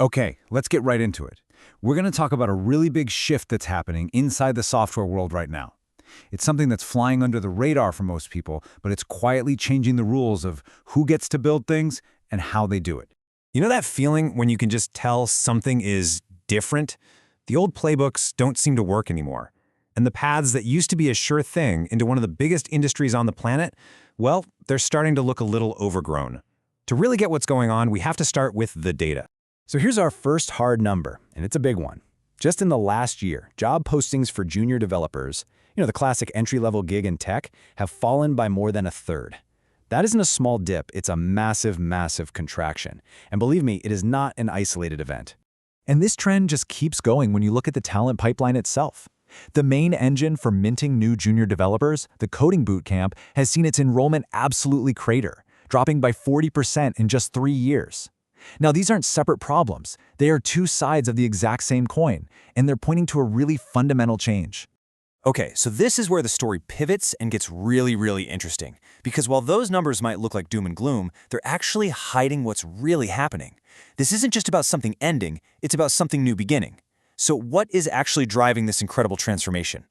Okay, let's get right into it. We're going to talk about a really big shift that's happening inside the software world right now. It's something that's flying under the radar for most people, but it's quietly changing the rules of who gets to build things and how they do it. You know that feeling when you can just tell something is different? The old playbooks don't seem to work anymore. And the paths that used to be a sure thing into one of the biggest industries on the planet, well, they're starting to look a little overgrown. To really get what's going on, we have to start with the data. So here's our first hard number, and it's a big one. Just in the last year, job postings for junior developers, the classic entry-level gig in tech, have fallen by more than a third. That isn't a small dip, it's a massive, massive contraction. And believe me, it is not an isolated event. And this trend just keeps going when you look at the talent pipeline itself. The main engine for minting new junior developers, the coding bootcamp, has seen its enrollment absolutely crater, dropping by 40% in just 3 years. Now, these aren't separate problems. They are two sides of the exact same coin, and they're pointing to a really fundamental change. Okay, so this is where the story pivots and gets really, really interesting. Because while those numbers might look like doom and gloom, they're actually hiding what's really happening. This isn't just about something ending, it's about something new beginning. So what is actually driving this incredible transformation?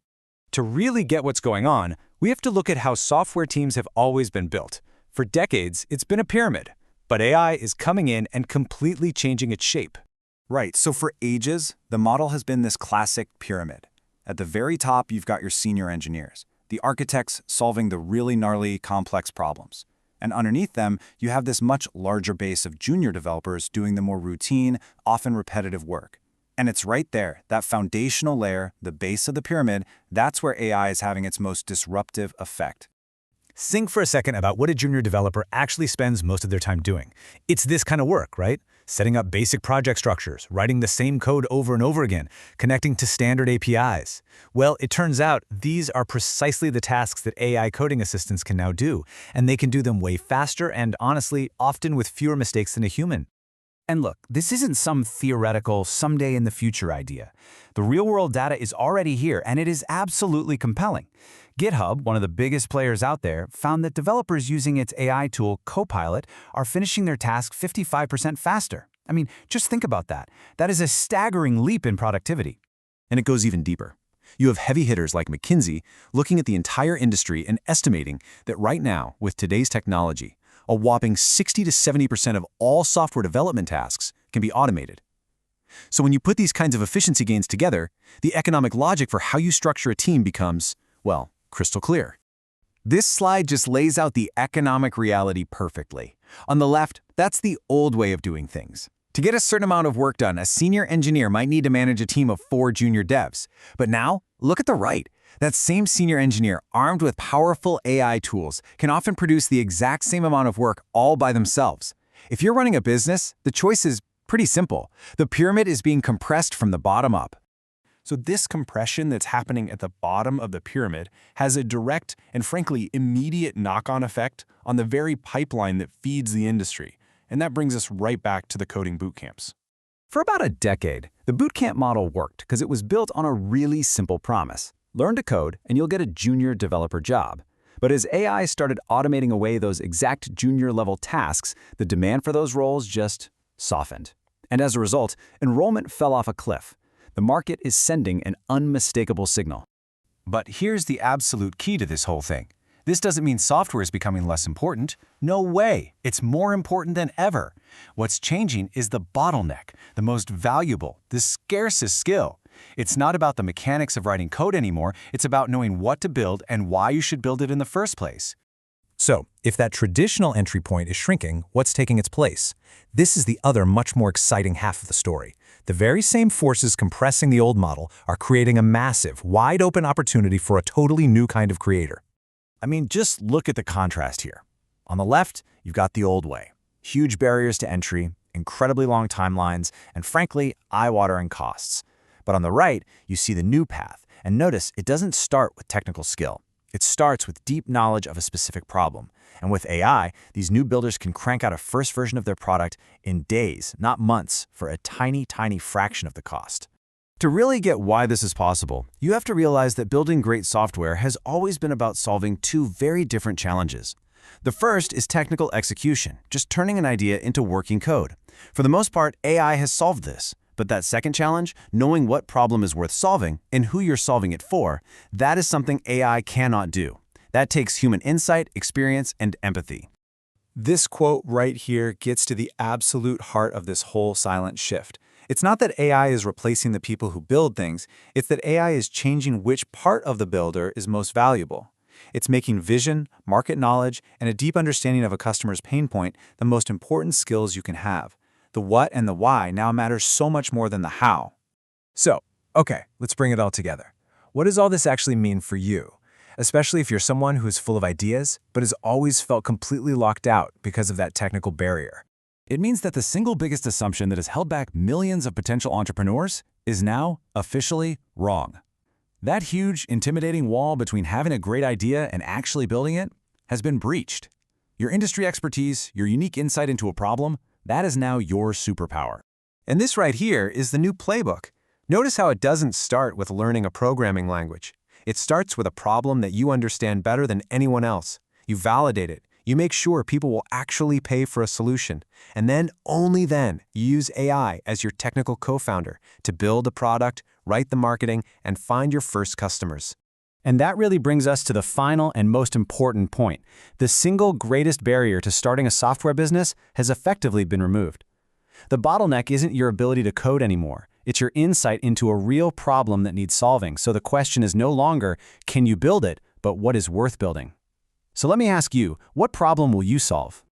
To really get what's going on, we have to look at how software teams have always been built. For decades, it's been a pyramid. But AI is coming in and completely changing its shape. Right, so for ages, the model has been this classic pyramid. At the very top, you've got your senior engineers, the architects solving the really gnarly, complex problems. And underneath them, you have this much larger base of junior developers doing the more routine, often repetitive work. And it's right there, that foundational layer, the base of the pyramid, that's where AI is having its most disruptive effect. Think for a second about what a junior developer actually spends most of their time doing. It's this kind of work, right? Setting up basic project structures, writing the same code over and over again, connecting to standard APIs. Well, it turns out these are precisely the tasks that AI coding assistants can now do, and they can do them way faster and, honestly, often with fewer mistakes than a human. And look, this isn't some theoretical, someday in the future idea. The real-world data is already here, and it is absolutely compelling. GitHub, one of the biggest players out there, found that developers using its AI tool, Copilot, are finishing their tasks 55% faster. I mean, just think about that. That is a staggering leap in productivity. And it goes even deeper. You have heavy hitters like McKinsey looking at the entire industry and estimating that right now, with today's technology, a whopping 60 to 70% of all software development tasks can be automated. So when you put these kinds of efficiency gains together, the economic logic for how you structure a team becomes, well, crystal clear. This slide just lays out the economic reality perfectly. On the left, that's the old way of doing things. To get a certain amount of work done, a senior engineer might need to manage a team of 4 junior devs. But now, look at the right. That same senior engineer, armed with powerful AI tools, can often produce the exact same amount of work all by themselves. If you're running a business, the choice is pretty simple. The pyramid is being compressed from the bottom up. So this compression that's happening at the bottom of the pyramid has a direct and frankly immediate knock-on effect on the very pipeline that feeds the industry. And that brings us right back to the coding bootcamps. For about a decade, the bootcamp model worked because it was built on a really simple promise. Learn to code and you'll get a junior developer job. But as AI started automating away those exact junior-level tasks, the demand for those roles just softened. And as a result, enrollment fell off a cliff. The market is sending an unmistakable signal. But here's the absolute key to this whole thing. This doesn't mean software is becoming less important. No way. It's more important than ever. What's changing is the bottleneck, the most valuable, the scarcest skill. It's not about the mechanics of writing code anymore. It's about knowing what to build and why you should build it in the first place. So, if that traditional entry point is shrinking, what's taking its place? This is the other much more exciting half of the story. The very same forces compressing the old model are creating a massive, wide-open opportunity for a totally new kind of creator. I mean, just look at the contrast here. On the left, you've got the old way. Huge barriers to entry, incredibly long timelines, and frankly, eye-watering costs. But on the right, you see the new path. And notice, it doesn't start with technical skill. It starts with deep knowledge of a specific problem. And with AI, these new builders can crank out a first version of their product in days, not months, for a tiny, tiny fraction of the cost. To really get why this is possible, you have to realize that building great software has always been about solving two very different challenges. The first is technical execution, just turning an idea into working code. For the most part, AI has solved this. But that second challenge, knowing what problem is worth solving and who you're solving it for, that is something AI cannot do. That takes human insight, experience, and empathy. This quote right here gets to the absolute heart of this whole silent shift. It's not that AI is replacing the people who build things, it's that AI is changing which part of the builder is most valuable. It's making vision, market knowledge, and a deep understanding of a customer's pain point the most important skills you can have. The what and the why now matters so much more than the how. So, okay, let's bring it all together. What does all this actually mean for you? Especially if you're someone who is full of ideas, but has always felt completely locked out because of that technical barrier. It means that the single biggest assumption that has held back millions of potential entrepreneurs is now officially wrong. That huge, intimidating wall between having a great idea and actually building it has been breached. Your industry expertise, your unique insight into a problem, that is now your superpower. And this right here is the new playbook. Notice how it doesn't start with learning a programming language. It starts with a problem that you understand better than anyone else. You validate it. You make sure people will actually pay for a solution. And then, only then, you use AI as your technical co-founder to build a product, write the marketing, and find your first customers. And that really brings us to the final and most important point. The single greatest barrier to starting a software business has effectively been removed. The bottleneck isn't your ability to code anymore. It's your insight into a real problem that needs solving. So the question is no longer, can you build it, but what is worth building? So let me ask you, what problem will you solve?